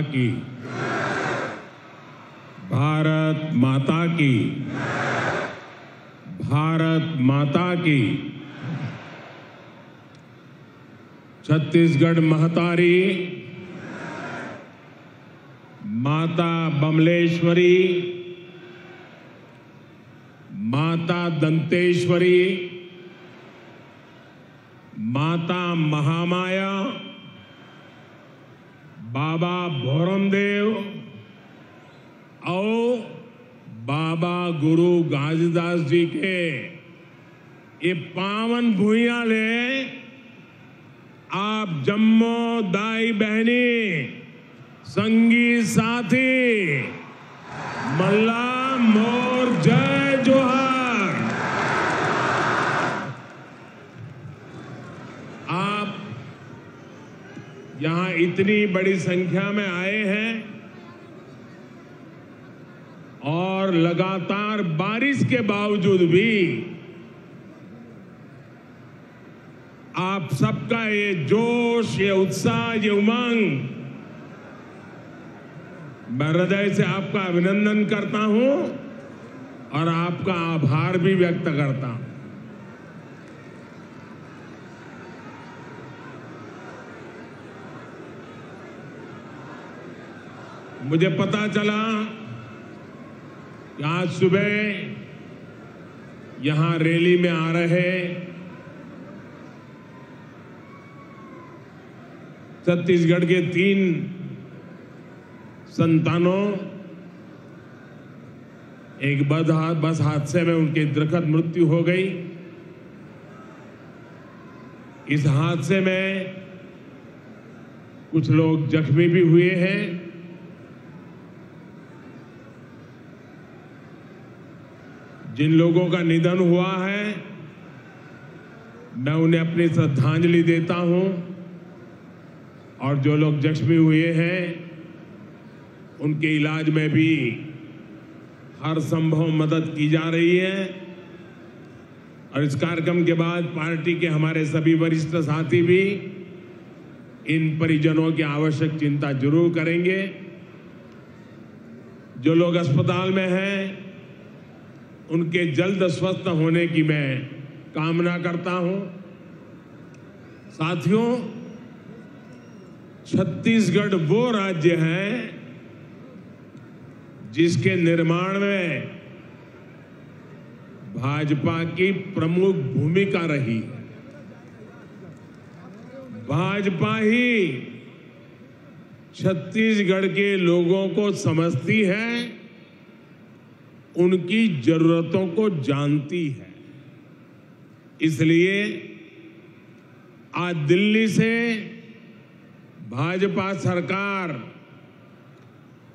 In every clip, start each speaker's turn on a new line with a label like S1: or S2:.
S1: की, भारत माता की, भारत माता की। छत्तीसगढ़ महतारी माता बमलेश्वरी, माता दंतेश्वरी, माता महामाया, बाबा भोरमदेव और बाबा गुरु घासीदास जी के ये पावन भूइयां ले आप जम्मो दाई बहनी संगी साथी मल्ला मोर जय जोहार। आप यहां इतनी बड़ी संख्या में आए हैं और लगातार बारिश के बावजूद भी आप सबका ये जोश, ये उत्साह, ये उमंग, मैं हृदय से आपका अभिनंदन करता हूं और आपका आभार भी व्यक्त करता हूं। मुझे पता चला कि आज सुबह यहां रैली में आ रहे छत्तीसगढ़ के 3 संतानों एक बस हादसे में उनकी दुर्घट मृत्यु हो गई। इस हादसे में कुछ लोग जख्मी भी हुए हैं। जिन लोगों का निधन हुआ है मैं उन्हें अपनी श्रद्धांजलि देता हूं और जो लोग जख्मी हुए हैं उनके इलाज में भी हर संभव मदद की जा रही है। और इस कार्यक्रम के बाद पार्टी के हमारे सभी वरिष्ठ साथी भी इन परिजनों की आवश्यक चिंता जरूर करेंगे। जो लोग अस्पताल में हैं उनके जल्द स्वस्थ होने की मैं कामना करता हूं। साथियों, छत्तीसगढ़ वो राज्य है जिसके निर्माण में भाजपा की प्रमुख भूमिका रही है। भाजपा ही छत्तीसगढ़ के लोगों को समझती है, उनकी जरूरतों को जानती है। इसलिए आज दिल्ली से भाजपा सरकार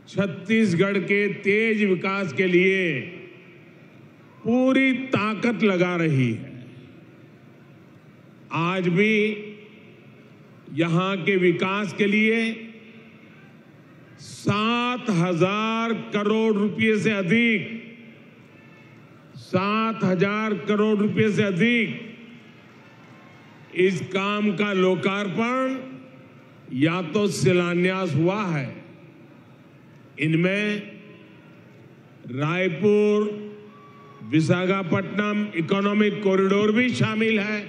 S1: छत्तीसगढ़ के तेज विकास के लिए पूरी ताकत लगा रही है। आज भी यहां के विकास के लिए 7,000 करोड़ रुपए से अधिक 7,000 करोड़ रुपए से अधिक इस काम का लोकार्पण या तो शिलान्यास हुआ है। इनमें रायपुर विशाखापट्टनम इकोनॉमिक कॉरिडोर भी शामिल है।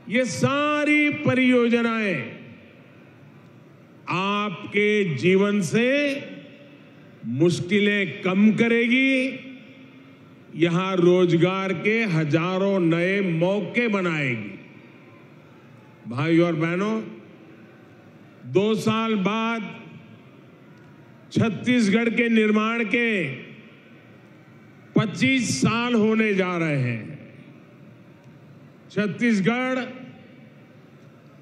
S1: ये सारी परियोजनाएं आपके जीवन से मुश्किलें कम करेगी, यहां रोजगार के हजारों नए मौके बनाएगी। भाइयों और बहनों, 2 साल बाद छत्तीसगढ़ के निर्माण के 25 साल होने जा रहे हैं। छत्तीसगढ़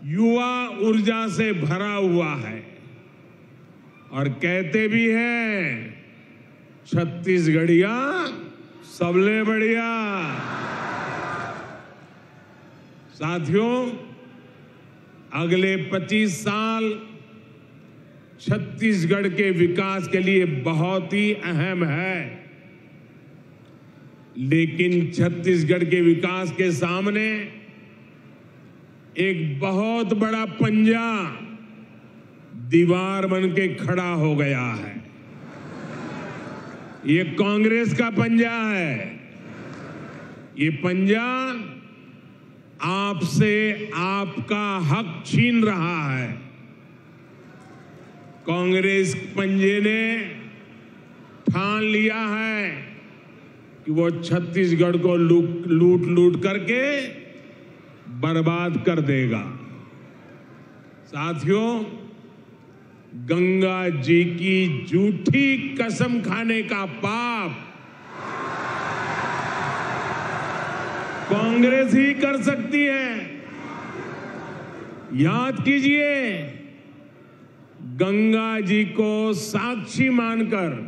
S1: युवा ऊर्जा से भरा हुआ है और कहते भी हैं छत्तीसगढ़िया सबले बढ़िया। साथियों, अगले 25 साल छत्तीसगढ़ के विकास के लिए बहुत ही अहम है, लेकिन छत्तीसगढ़ के विकास के सामने एक बहुत बड़ा पंजा दीवार बन के खड़ा हो गया है। ये कांग्रेस का पंजा है। ये पंजा आपसे आपका हक छीन रहा है। कांग्रेस पंजे ने ठान लिया है कि वो छत्तीसगढ़ को लूट लूट करके बर्बाद कर देगा। साथियों, गंगा जी की झूठी कसम खाने का पाप कांग्रेस ही कर सकती है। याद कीजिए, गंगा जी को साक्षी मानकर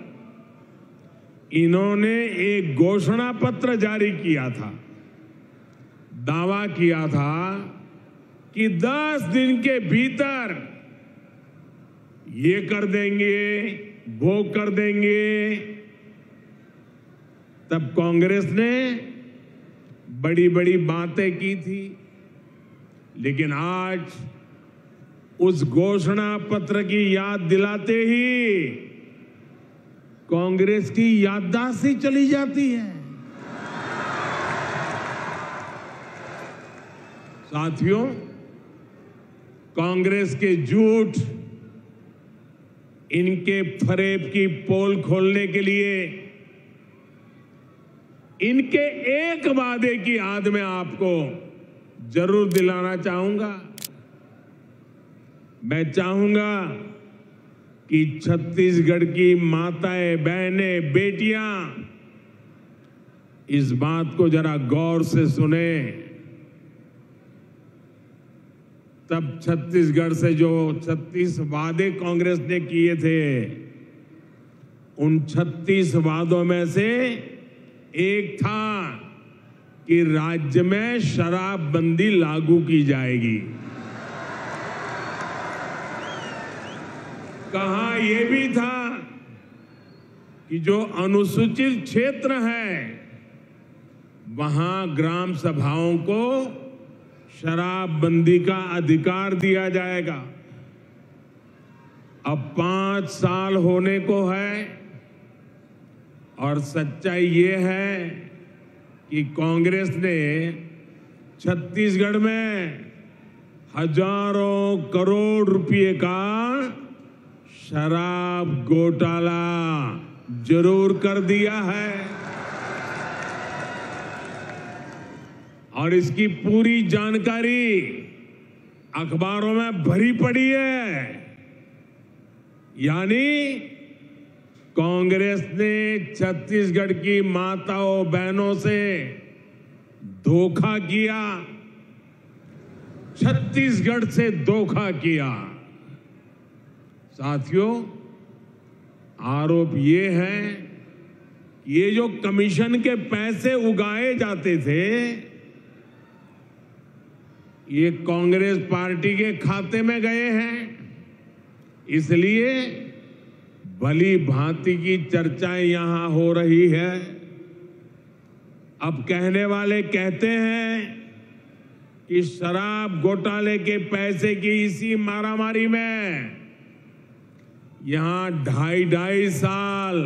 S1: इन्होंने एक घोषणा पत्र जारी किया था। दावा किया था कि 10 दिन के भीतर ये कर देंगे, वो कर देंगे। तब कांग्रेस ने बड़ी बड़ी बातें की थी, लेकिन आज उस घोषणा पत्र की याद दिलाते ही कांग्रेस की याददाश्त ही चली जाती है। साथियों, कांग्रेस के झूठ, इनके फरेब की पोल खोलने के लिए इनके एक वादे की याद में आपको जरूर दिलाना चाहूंगा। मैं चाहूंगा कि छत्तीसगढ़ की माताएं, बहनें, बेटियां इस बात को जरा गौर से सुने। तब छत्तीसगढ़ से जो 36 वादे कांग्रेस ने किए थे, उन 36 वादों में से एक था कि राज्य में शराबबंदी लागू की जाएगी। कहा यह भी था कि जो अनुसूचित क्षेत्र है वहां ग्राम सभाओं को शराबबंदी का अधिकार दिया जाएगा। अब 5 साल होने को है और सच्चाई ये है कि कांग्रेस ने छत्तीसगढ़ में हजारों करोड़ रुपए का शराब घोटाला जरूर कर दिया है और इसकी पूरी जानकारी अखबारों में भरी पड़ी है। यानी कांग्रेस ने छत्तीसगढ़ की माताओं बहनों से धोखा किया, छत्तीसगढ़ से धोखा किया। साथियों, आरोप ये है कि ये जो कमीशन के पैसे उगाए जाते थे, ये कांग्रेस पार्टी के खाते में गए हैं। इसलिए भली भांति की चर्चाएं यहां हो रही है। अब कहने वाले कहते हैं कि शराब घोटाले के पैसे की इसी मारामारी में यहां 2.5 साल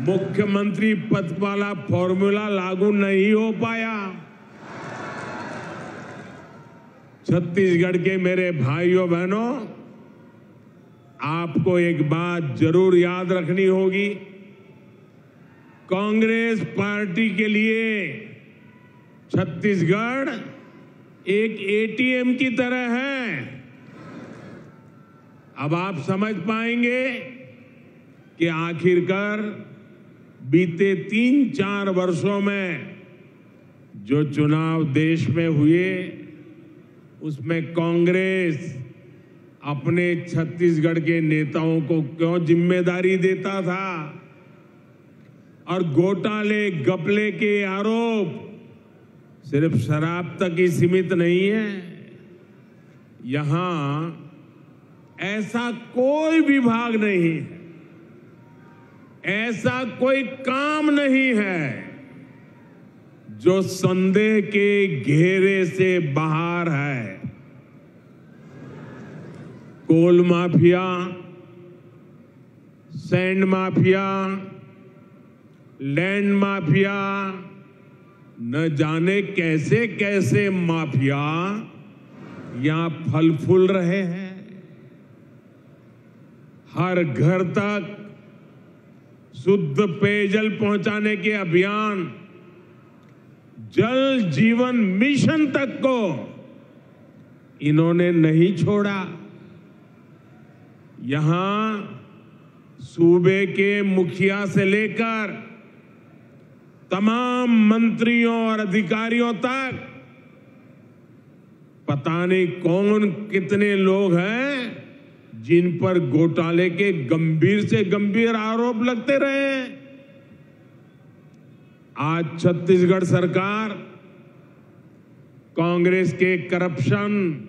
S1: मुख्यमंत्री पद वाला फॉर्मूला लागू नहीं हो पाया। छत्तीसगढ़ के मेरे भाइयों बहनों, आपको एक बात जरूर याद रखनी होगी। कांग्रेस पार्टी के लिए छत्तीसगढ़ एक एटीएम की तरह है। अब आप समझ पाएंगे कि आखिरकार बीते 3-4 वर्षों में जो चुनाव देश में हुए, उसमें कांग्रेस अपने छत्तीसगढ़ के नेताओं को क्यों जिम्मेदारी देता था और घोटाले घपले के आरोप सिर्फ शराब तक ही सीमित नहीं है। यहां ऐसा कोई विभाग नहीं है, ऐसा कोई काम नहीं है जो संदेह के घेरे से बाहर है। Coal mafia, sand mafia, land mafia, न जाने कैसे कैसे माफिया यहां फल फूल रहे हैं। हर घर तक शुद्ध पेयजल पहुंचाने के अभियान, जल जीवन मिशन तक को इन्होंने नहीं छोड़ा। यहां सूबे के मुखिया से लेकर तमाम मंत्रियों और अधिकारियों तक पता नहीं कौन कितने लोग हैं जिन पर घोटाले के गंभीर से गंभीर आरोप लगते रहे। आज छत्तीसगढ़ सरकार कांग्रेस के करप्शन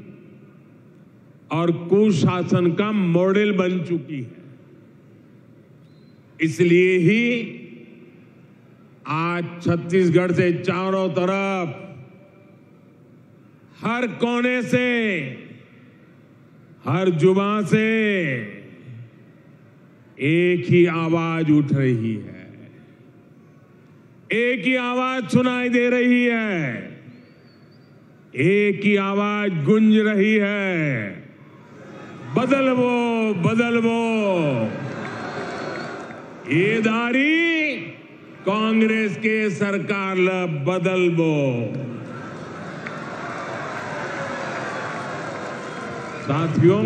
S1: और कुशासन का मॉडल बन चुकी है। इसलिए ही आज छत्तीसगढ़ से चारों तरफ, हर कोने से, हर जुबान से एक ही आवाज उठ रही है, एक ही आवाज सुनाई दे रही है, एक ही आवाज गुंज रही है, बदलवो बदलवो। ये दारी कांग्रेस के सरकार ला बदलवो। साथियों,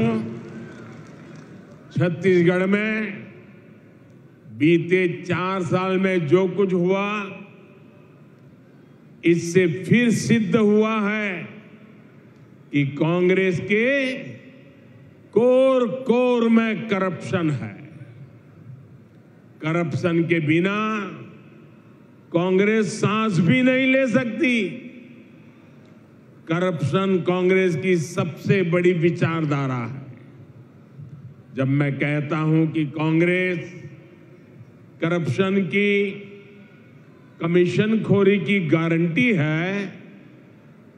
S1: छत्तीसगढ़ में बीते 4 साल में जो कुछ हुआ, इससे फिर सिद्ध हुआ है कि कांग्रेस के कोर कोर में करप्शन है। करप्शन के बिना कांग्रेस सांस भी नहीं ले सकती। करप्शन कांग्रेस की सबसे बड़ी विचारधारा है। जब मैं कहता हूं कि कांग्रेस करप्शन की, कमीशन खोरी की गारंटी है,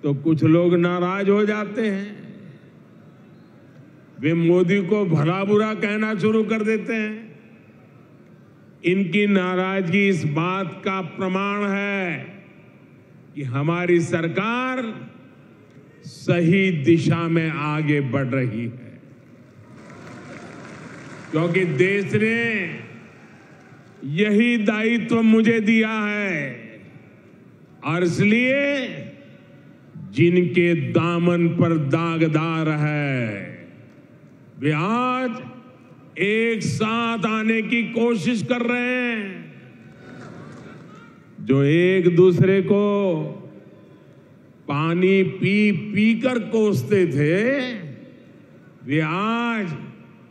S1: तो कुछ लोग नाराज हो जाते हैं। वे मोदी को भला बुरा कहना शुरू कर देते हैं। इनकी नाराजगी इस बात का प्रमाण है कि हमारी सरकार सही दिशा में आगे बढ़ रही है, क्योंकि देश ने यही दायित्व मुझे दिया है। और इसलिए जिनके दामन पर दागदार है, वे आज एक साथ आने की कोशिश कर रहे हैं। जो एक दूसरे को पानी पी पी कर कोसते थे, वे आज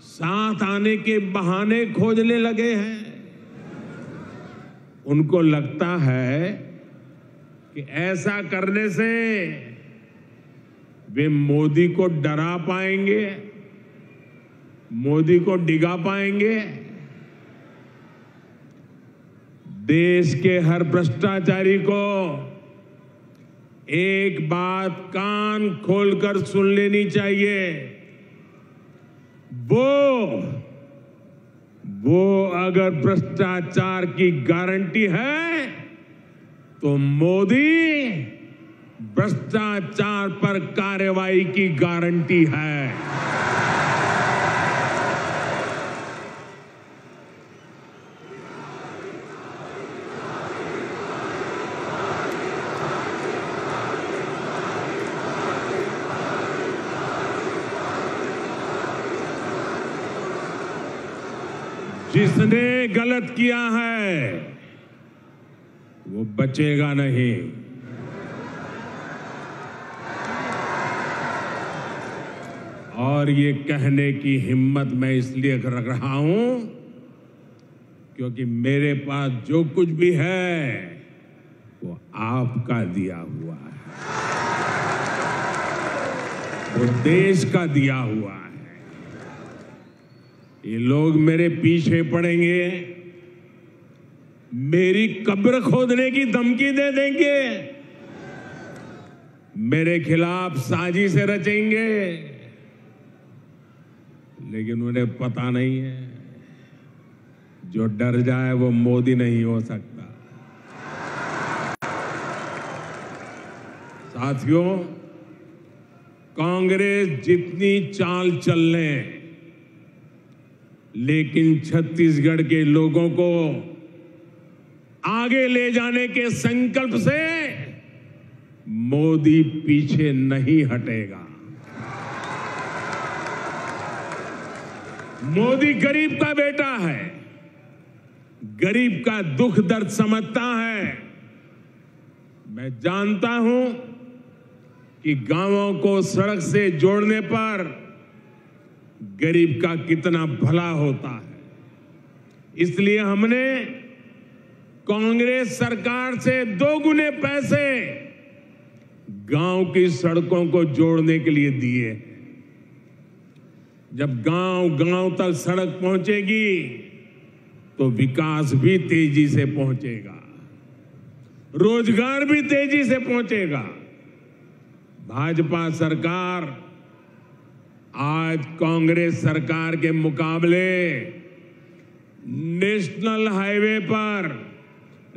S1: साथ आने के बहाने खोजने लगे हैं। उनको लगता है कि ऐसा करने से वे मोदी को डरा पाएंगे, मोदी को डिगा पाएंगे। देश के हर भ्रष्टाचारी को एक बात कान खोलकर सुन लेनी चाहिए। वो अगर भ्रष्टाचार की गारंटी है, तो मोदी भ्रष्टाचार पर कार्रवाई की गारंटी है। जिसने गलत किया है वो बचेगा नहीं। और ये कहने की हिम्मत मैं इसलिए रख रहा हूं क्योंकि मेरे पास जो कुछ भी है वो आपका दिया हुआ है, वो देश का दिया हुआ है। ये लोग मेरे पीछे पड़ेंगे, मेरी कब्र खोदने की धमकी दे देंगे, मेरे खिलाफ साजिशें रचेंगे, लेकिन उन्हें पता नहीं है, जो डर जाए वो मोदी नहीं हो सकता। साथियों, कांग्रेस जितनी चाल चल ले, लेकिन छत्तीसगढ़ के लोगों को आगे ले जाने के संकल्प से मोदी पीछे नहीं हटेगा। मोदी गरीब का बेटा है, गरीब का दुख दर्द समझता है। मैं जानता हूं कि गांवों को सड़क से जोड़ने पर गरीब का कितना भला होता है। इसलिए हमने कांग्रेस सरकार से 2 गुने पैसे गांव की सड़कों को जोड़ने के लिए दिए। जब गांव तक सड़क पहुंचेगी तो विकास भी तेजी से पहुंचेगा, रोजगार भी तेजी से पहुंचेगा। भाजपा सरकार आज कांग्रेस सरकार के मुकाबले नेशनल हाईवे पर,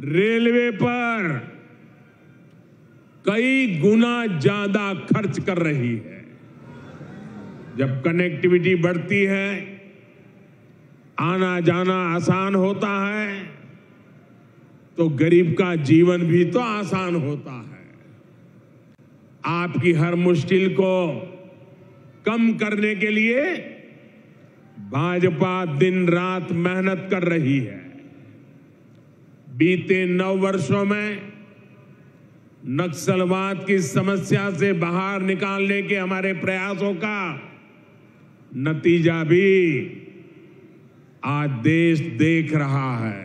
S1: रेलवे पर कई गुना ज्यादा खर्च कर रही है। जब कनेक्टिविटी बढ़ती है, आना जाना आसान होता है, तो गरीब का जीवन भी तो आसान होता है। आपकी हर मुश्किल को कम करने के लिए भाजपा दिन रात मेहनत कर रही है। बीते 9 वर्षों में नक्सलवाद की समस्या से बाहर निकालने के हमारे प्रयासों का नतीजा भी आज देश देख रहा है।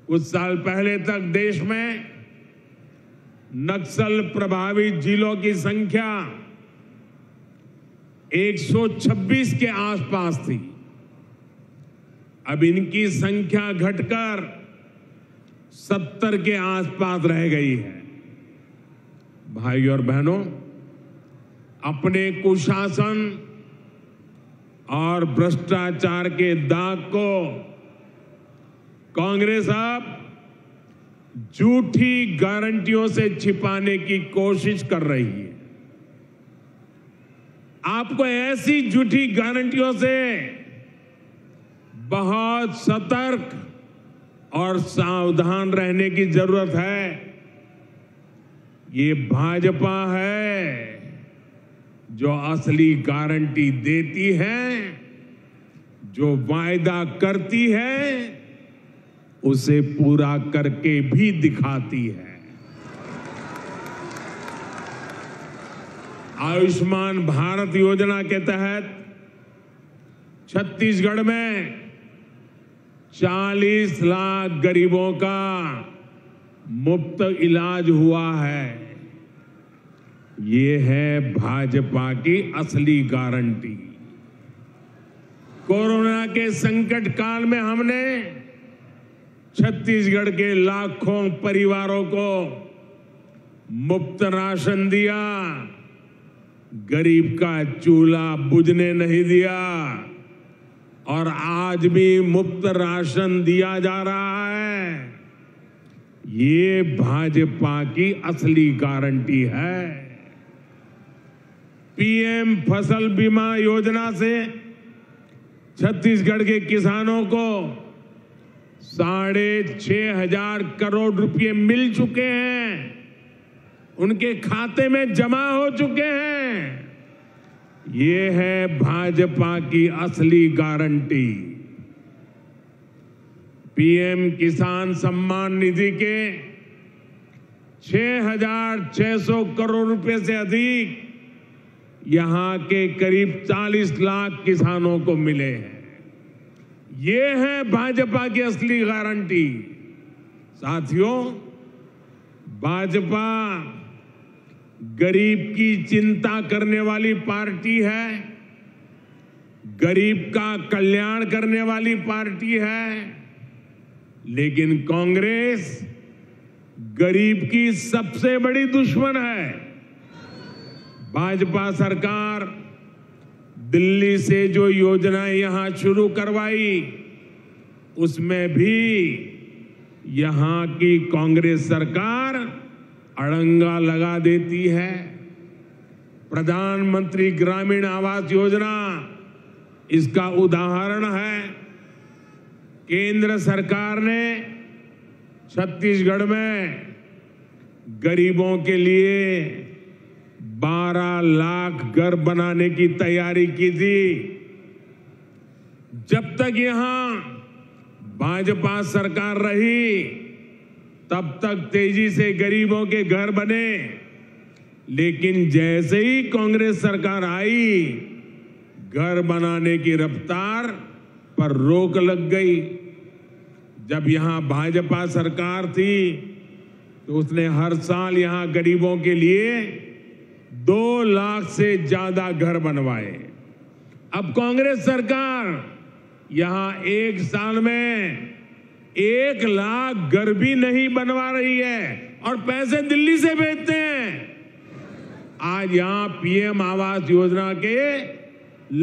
S1: कुछ साल पहले तक देश में नक्सल प्रभावित जिलों की संख्या 126 के आसपास थी। अब इनकी संख्या घटकर 70 के आसपास रह गई है। भाई और बहनों, अपने कुशासन और भ्रष्टाचार के दाग को कांग्रेस अब झूठी गारंटियों से छिपाने की कोशिश कर रही है। आपको ऐसी झूठी गारंटियों से बहुत सतर्क और सावधान रहने की जरूरत है। ये भाजपा है जो असली गारंटी देती है, जो वायदा करती है उसे पूरा करके भी दिखाती है। आयुष्मान भारत योजना के तहत छत्तीसगढ़ में 40 लाख गरीबों का मुफ्त इलाज हुआ है। ये है भाजपा की असली गारंटी। कोरोना के संकट काल में हमने छत्तीसगढ़ के लाखों परिवारों को मुफ्त राशन दिया, गरीब का चूल्हा बुझने नहीं दिया और आज भी मुफ्त राशन दिया जा रहा है। ये भाजपा की असली गारंटी है। पीएम फसल बीमा योजना से छत्तीसगढ़ के किसानों को 6,500 करोड़ रुपए मिल चुके हैं, उनके खाते में जमा हो चुके हैं। ये है भाजपा की असली गारंटी। पीएम किसान सम्मान निधि के 6,600 करोड़ रुपए से अधिक यहां के करीब 40 लाख किसानों को मिले हैं। ये है भाजपा की असली गारंटी। साथियों, भाजपा गरीब की चिंता करने वाली पार्टी है, गरीब का कल्याण करने वाली पार्टी है, लेकिन कांग्रेस गरीब की सबसे बड़ी दुश्मन है। भाजपा सरकार दिल्ली से जो योजनाएं यहां शुरू करवाई उसमें भी यहां की कांग्रेस सरकार अड़ंगा लगा देती है। प्रधानमंत्री ग्रामीण आवास योजना इसका उदाहरण है। केंद्र सरकार ने छत्तीसगढ़ में गरीबों के लिए 12 लाख घर बनाने की तैयारी की थी। जब तक यहां भाजपा सरकार रही तब तक तेजी से गरीबों के घर बने, लेकिन जैसे ही कांग्रेस सरकार आई घर बनाने की रफ्तार पर रोक लग गई। जब यहां भाजपा सरकार थी तो उसने हर साल यहां गरीबों के लिए 2 लाख से ज्यादा घर बनवाए। अब कांग्रेस सरकार यहां एक साल में 1 लाख घर भी नहीं बनवा रही है और पैसे दिल्ली से भेजते हैं। आज यहां पीएम आवास योजना के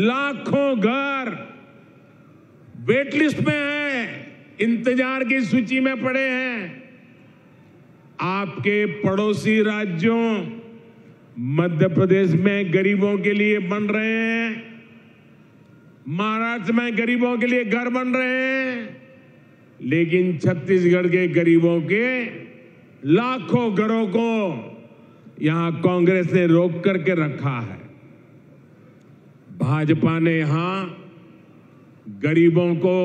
S1: लाखों घर वेट लिस्ट में हैं, इंतजार की सूची में पड़े हैं। आपके पड़ोसी राज्यों मध्य प्रदेश में गरीबों के लिए बन रहे हैं, महाराष्ट्र में गरीबों के लिए घर बन रहे हैं, लेकिन छत्तीसगढ़ के गरीबों के लाखों घरों को यहां कांग्रेस ने रोक करके रखा है। भाजपा ने यहां गरीबों को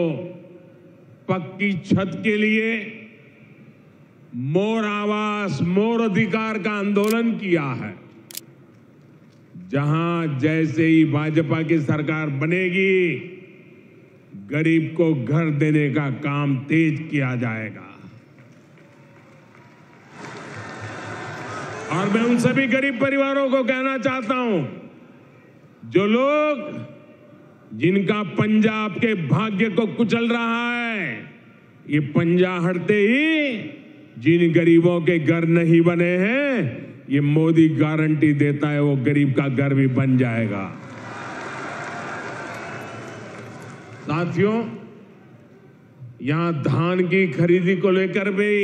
S1: पक्की छत के लिए मोर आवास मोर अधिकार का आंदोलन किया है। जहां जैसे ही भाजपा की सरकार बनेगी गरीब को घर देने का काम तेज किया जाएगा। और मैं उन सभी गरीब परिवारों को कहना चाहता हूं जो लोग जिनका पंजा आपके भाग्य को कुचल रहा है, ये पंजा हटते ही जिन गरीबों के घर नहीं बने हैं ये मोदी गारंटी देता है वो गरीब का घर भी बन जाएगा। साथियों, यहां धान की खरीदी को लेकर भी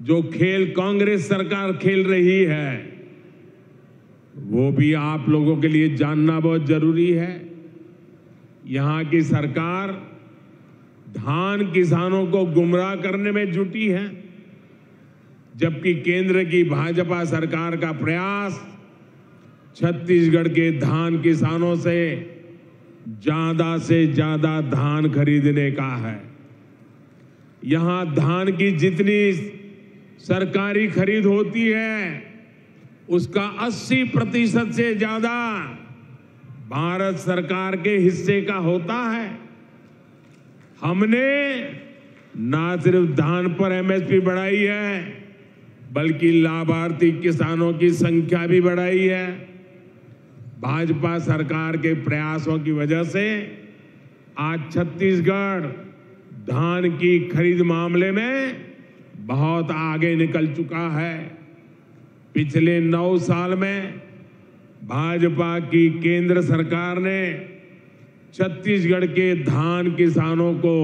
S1: जो खेल कांग्रेस सरकार खेल रही है वो भी आप लोगों के लिए जानना बहुत जरूरी है। यहां की सरकार धान किसानों को गुमराह करने में जुटी है, जबकि केंद्र की भाजपा सरकार का प्रयास छत्तीसगढ़ के धान किसानों से ज्यादा धान खरीदने का है। यहां धान की जितनी सरकारी खरीद होती है उसका 80% से ज्यादा भारत सरकार के हिस्से का होता है। हमने ना सिर्फ धान पर एमएसपी बढ़ाई है बल्कि लाभार्थी किसानों की संख्या भी बढ़ाई है। भाजपा सरकार के प्रयासों की वजह से आज छत्तीसगढ़ धान की खरीद मामले में बहुत आगे निकल चुका है। पिछले 9 साल में भाजपा की केंद्र सरकार ने छत्तीसगढ़ के धान किसानों को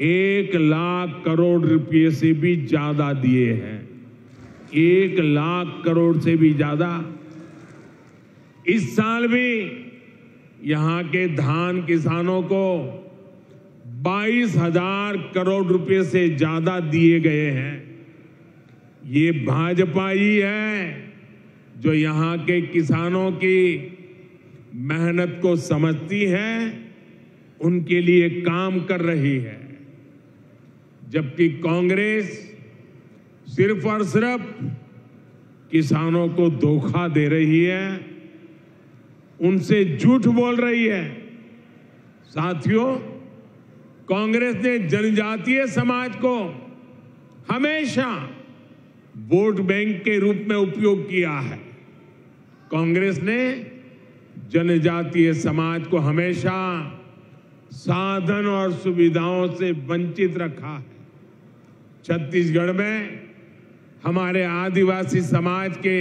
S1: 1 लाख करोड़ रुपए से भी ज्यादा दिए हैं। 1 लाख करोड़ से भी ज्यादा। इस साल भी यहां के धान किसानों को 22,000 करोड़ रुपए से ज्यादा दिए गए हैं। ये भाजपा ही है जो यहां के किसानों की मेहनत को समझती है, उनके लिए काम कर रही है। जबकि कांग्रेस सिर्फ और सिर्फ किसानों को धोखा दे रही है, उनसे झूठ बोल रही है। साथियों, कांग्रेस ने जनजातीय समाज को हमेशा वोट बैंक के रूप में उपयोग किया है। कांग्रेस ने जनजातीय समाज को हमेशा साधन और सुविधाओं से वंचित रखा है। छत्तीसगढ़ में हमारे आदिवासी समाज के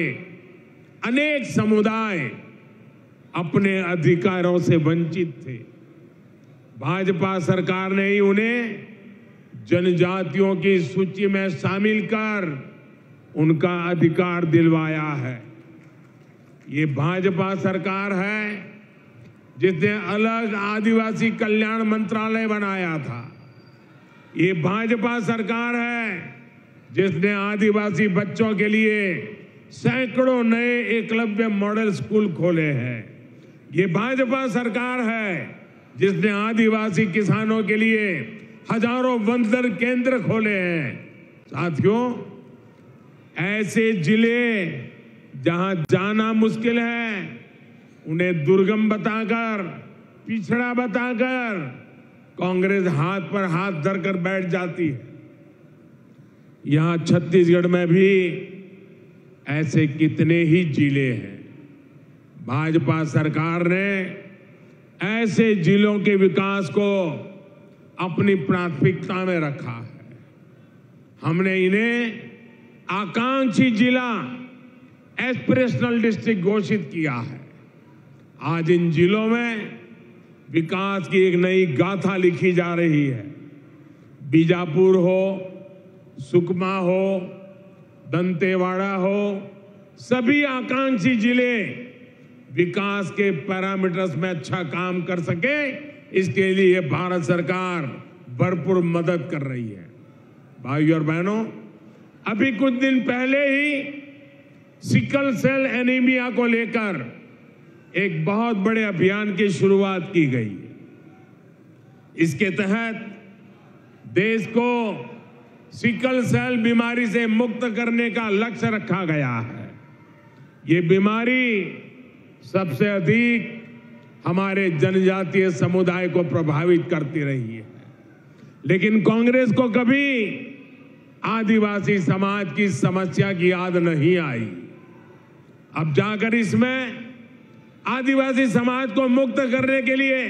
S1: अनेक समुदाय अपने अधिकारों से वंचित थे। भाजपा सरकार ने ही उन्हें जनजातियों की सूची में शामिल कर उनका अधिकार दिलवाया है। ये भाजपा सरकार है जिसने अलग आदिवासी कल्याण मंत्रालय बनाया था। ये भाजपा सरकार है जिसने आदिवासी बच्चों के लिए सैकड़ों नए एकलव्य मॉडल स्कूल खोले हैं। ये भाजपा सरकार है जिसने आदिवासी किसानों के लिए हजारों वंदन केंद्र खोले हैं। साथियों, ऐसे जिले जहां जाना मुश्किल है उन्हें दुर्गम बताकर, पिछड़ा बताकर कांग्रेस हाथ पर हाथ धरकर बैठ जाती है। यहां छत्तीसगढ़ में भी ऐसे कितने ही जिले हैं। भाजपा सरकार ने ऐसे जिलों के विकास को अपनी प्राथमिकता में रखा है। हमने इन्हें आकांक्षी जिला, एस्पिरेशनल डिस्ट्रिक्ट घोषित किया है। आज इन जिलों में विकास की एक नई गाथा लिखी जा रही है। बीजापुर हो, सुकमा हो, दंतेवाड़ा हो, सभी आकांक्षी जिले विकास के पैरामीटर्स में अच्छा काम कर सके, इसके लिए भारत सरकार भरपूर मदद कर रही है। भाइयों और बहनों, अभी कुछ दिन पहले ही सिकल सेल एनीमिया को लेकर एक बहुत बड़े अभियान की शुरुआत की गई। इसके तहत देश को सिकल सेल बीमारी से मुक्त करने का लक्ष्य रखा गया है। ये बीमारी सबसे अधिक हमारे जनजातीय समुदाय को प्रभावित करती रही है, लेकिन कांग्रेस को कभी आदिवासी समाज की समस्या की याद नहीं आई। अब जाकर इसमें आदिवासी समाज को मुक्त करने के लिए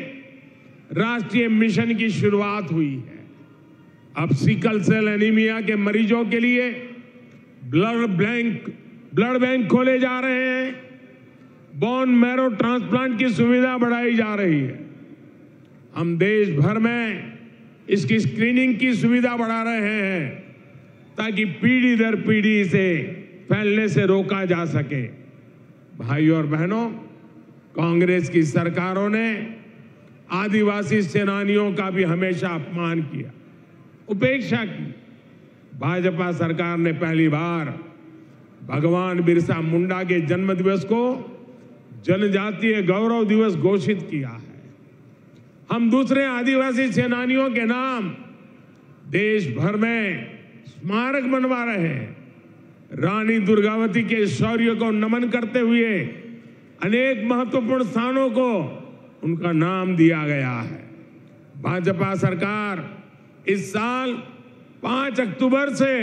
S1: राष्ट्रीय मिशन की शुरुआत हुई है। अब सिकल सेल एनीमिया के मरीजों के लिए ब्लड बैंक खोले जा रहे हैं। बोन मैरो ट्रांसप्लांट की सुविधा बढ़ाई जा रही है। हम देश भर में इसकी स्क्रीनिंग की सुविधा बढ़ा रहे हैं ताकि पीढ़ी दर पीढ़ी इसे फैलने से रोका जा सके। भाइयों और बहनों, कांग्रेस की सरकारों ने आदिवासी सेनानियों का भी हमेशा अपमान किया, उपेक्षा की। भाजपा सरकार ने पहली बार भगवान बिरसा मुंडा के जन्म दिवस को जनजातीय गौरव दिवस घोषित किया है। हम दूसरे आदिवासी सेनानियों के नाम देश भर में स्मारक बनवा रहे हैं। रानी दुर्गावती के शौर्य को नमन करते हुए अनेक महत्वपूर्ण स्थानों को उनका नाम दिया गया है। भाजपा सरकार इस साल 5 अक्टूबर से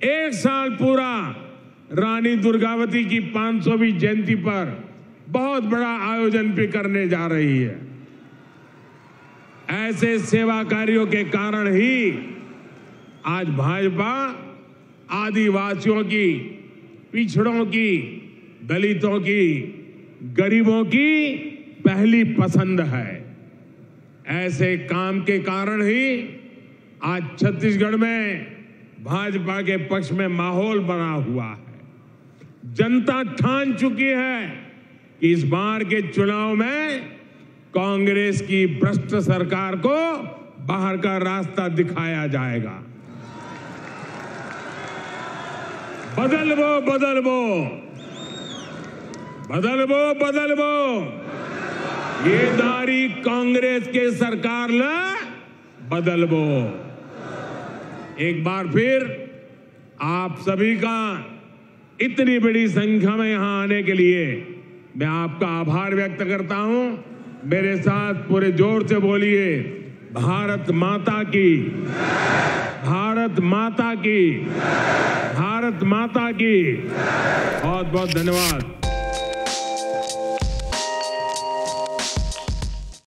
S1: एक साल पूरा रानी दुर्गावती की 500वीं जयंती पर बहुत बड़ा आयोजन भी करने जा रही है। ऐसे सेवा कार्यों के कारण ही आज भाजपा आदिवासियों की, पिछड़ों की, दलितों की, गरीबों की पहली पसंद है। ऐसे काम के कारण ही आज छत्तीसगढ़ में भाजपा के पक्ष में माहौल बना हुआ है। जनता ठान चुकी है कि इस बार के चुनाव में कांग्रेस की भ्रष्ट सरकार को बाहर का रास्ता दिखाया जाएगा। बदलबो बदलबो बदलबो बदलबो ये दारी कांग्रेस के सरकार ला बदलबो। एक बार फिर आप सभी का इतनी बड़ी संख्या में यहां आने के लिए मैं आपका आभार व्यक्त करता हूं। मेरे साथ पूरे जोर से बोलिए, भारत माता की, भारत माता की, भारत माता की। बहुत बहुत धन्यवाद।